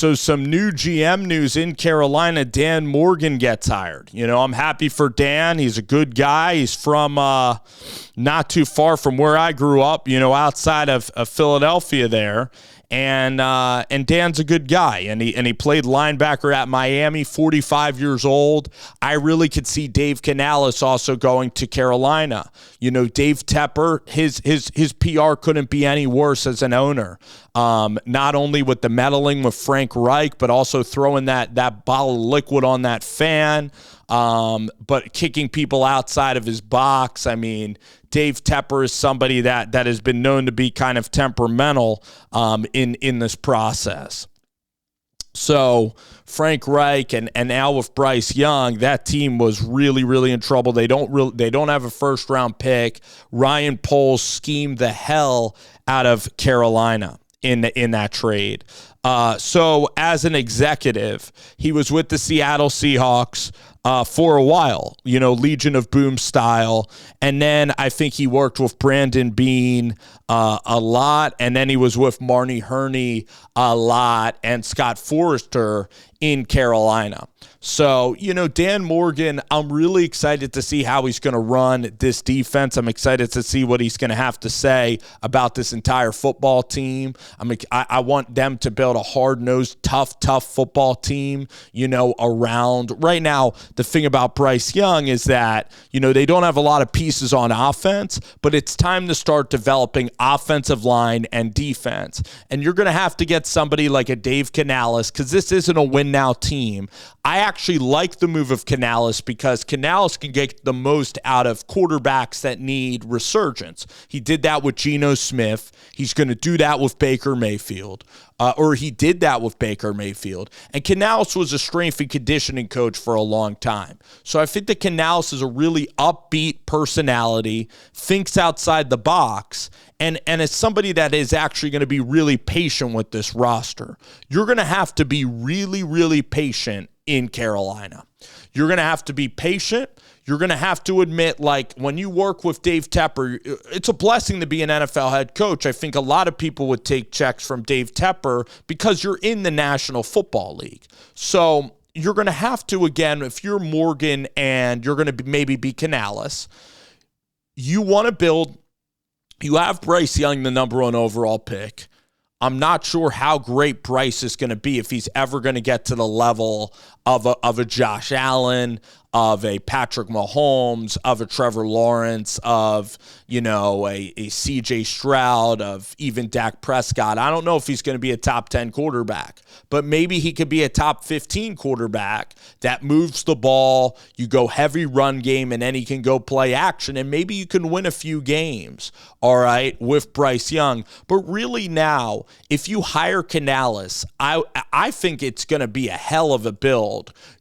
So some new GM news in Carolina. Dan Morgan gets hired. I'm happy for Dan. He's a good guy. He's from not too far from where I grew up, outside of Philadelphia there. And Dan's a good guy, and he played linebacker at Miami, 45 years old. I really could see Dave Canales also going to Carolina. Dave Tepper, his PR couldn't be any worse as an owner. Not only with the meddling with Frank Reich, but also throwing that bottle of liquid on that fan, but kicking people outside of his box. I mean, Dave Tepper is somebody that has been known to be kind of temperamental in this process. So Frank Reich and now with Bryce Young, that team was really, really in trouble. They don't have a first round pick. Ryan Poles schemed the hell out of Carolina in that trade. So as an executive, he was with the Seattle Seahawks for a while, Legion of Boom style. And then I think he worked with Brandon Beane a lot. And then he was with Marnie Herney a lot and Scott Forrester in Carolina. So, Dan Morgan, I'm really excited to see how he's going to run this defense. I'm excited to see what he's going to have to say about this entire football team. I want them to build a hard-nosed, tough football team, around. Right now, the thing about Bryce Young is that, they don't have a lot of pieces on offense, but it's time to start developing offensive line and defense. And you're going to have to get somebody like a Dave Canales, because this isn't a win-now team. I actually like the move of Canales because Canales can get the most out of quarterbacks that need resurgence. He did that with Geno Smith. He's going to do that with Baker Mayfield. He did that with Baker Mayfield. And Canales was a strength and conditioning coach for a long time. So I think that Canales is a really upbeat personality, thinks outside the box, and is somebody that is actually going to be really patient with this roster. You're going to have to be really, really patient in Carolina. You're going to have to be patient. You're going to have to admit, when you work with Dave Tepper, it's a blessing to be an NFL head coach. I think a lot of people would take checks from Dave Tepper because you're in the National Football League. So you're going to have to, again, if you're Morgan and you're going to maybe be Canales, you want to build. You have Bryce Young, the number 1 overall pick. I'm not sure how great Bryce is going to be, if he's ever going to get to the level of a Josh Allen, of a Patrick Mahomes, of a Trevor Lawrence, of, a C.J. Stroud, of even Dak Prescott. I don't know if he's going to be a top 10 quarterback, but maybe he could be a top 15 quarterback that moves the ball. You go heavy run game, and then he can go play action, and maybe you can win a few games, all right, with Bryce Young. But really now, if you hire Canales, I think it's going to be a hell of a build.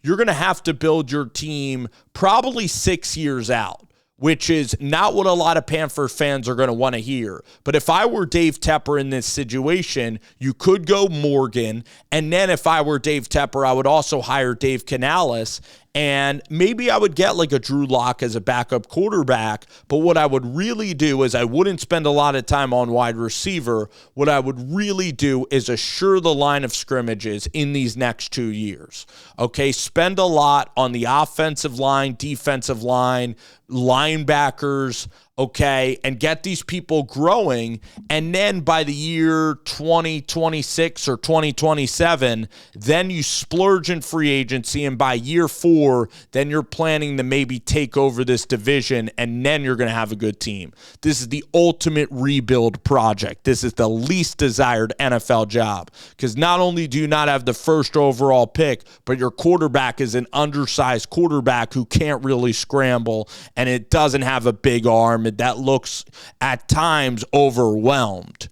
You're going to have to build your team probably 6 years out, which is not what a lot of Panther fans are going to want to hear. But if I were Dave Tepper in this situation, you could go Morgan. And then if I were Dave Tepper, I would also hire Dave Canales. And maybe I would get a Drew Lock as a backup quarterback. But what I would really do is I wouldn't spend a lot of time on wide receiver. What I would really do is assure the line of scrimmages in these next 2 years. Okay, spend a lot on the offensive line, defensive line, linebackers, okay, and get these people growing. And then by the year 2026 or 2027, then you splurge in free agency. And by year 4, then you're planning to maybe take over this division, and then you're going to have a good team. This is the ultimate rebuild project. This is the least desired NFL job, because not only do you not have the first overall pick, but your quarterback is an undersized quarterback who can't really scramble, and it doesn't have a big arm that looks at times overwhelmed.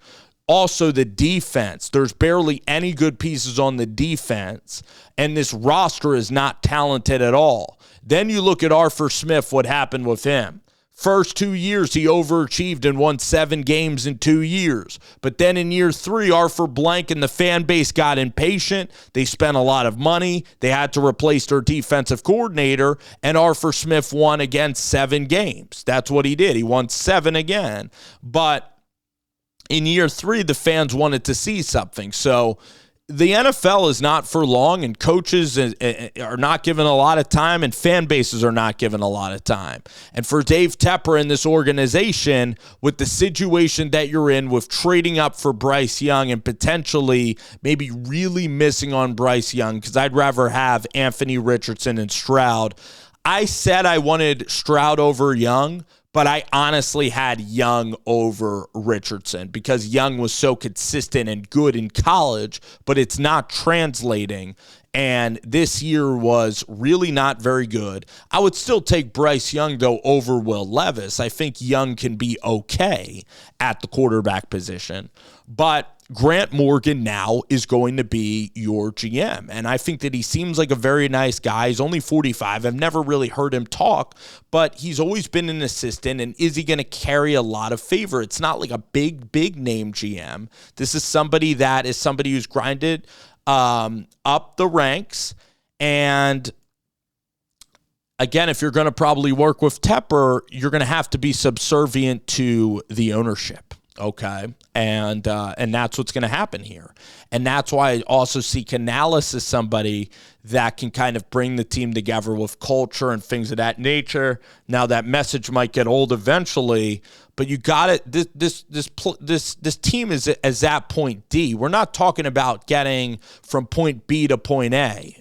Also, the defense. There's barely any good pieces on the defense, and this roster is not talented at all. Then you look at Arthur Smith, what happened with him. First 2 years, he overachieved and won 7 games in 2 years. But then in year 3, Arthur Blank and the fan base got impatient. They spent a lot of money. They had to replace their defensive coordinator, and Arthur Smith won again 7 games. That's what he did. He won 7 again. But in year 3, the fans wanted to see something. So the NFL is not for long, and coaches are not given a lot of time, and fan bases are not given a lot of time. And for Dave Tepper and this organization, with the situation that you're in, with trading up for Bryce Young and potentially maybe really missing on Bryce Young, because I'd rather have Anthony Richardson and Stroud. I said I wanted Stroud over Young, but I honestly had Young over Richardson because Young was so consistent and good in college, but it's not translating. And this year was really not very good. I would still take Bryce Young, though, over Will Levis. I think Young can be okay at the quarterback position. But Grant Morgan now is going to be your GM. And I think that he seems like a very nice guy. He's only 45. I've never really heard him talk, but he's always been an assistant. And is he going to carry a lot of favor? It's not like a big name GM. This is somebody who's grinded up the ranks. And again, if you're going to probably work with Tepper, you're going to have to be subservient to the ownership. Okay, and that's what's going to happen here. And that's why I also see Canales as somebody that can kind of bring the team together with culture and things of that nature. Now, that message might get old eventually, but you got it. This team is at point D. We're not talking about getting from point B to point A.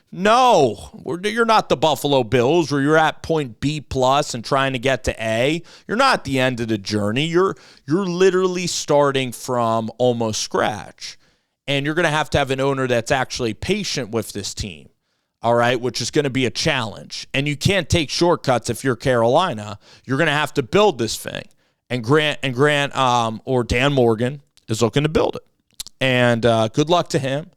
No, you're not the Buffalo Bills where you're at point B plus and trying to get to A. You're not at the end of the journey. You're literally starting from almost scratch. And you're going to have an owner that's actually patient with this team, all right, which is going to be a challenge. And you can't take shortcuts if you're Carolina. You're going to have to build this thing. And Grant or Dan Morgan is looking to build it. And good luck to him.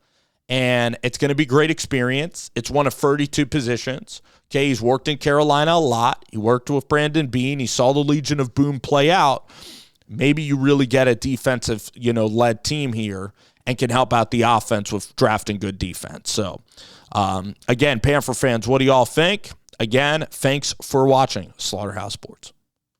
And it's going to be great experience. It's one of 32 positions. Okay, he's worked in Carolina a lot. He worked with Brandon Beane. He saw the Legion of Boom play out. Maybe you really get a defensive, led team here and can help out the offense with drafting good defense. So, again, Panther fans, what do y'all think? Again, thanks for watching Slaughterhouse Sports.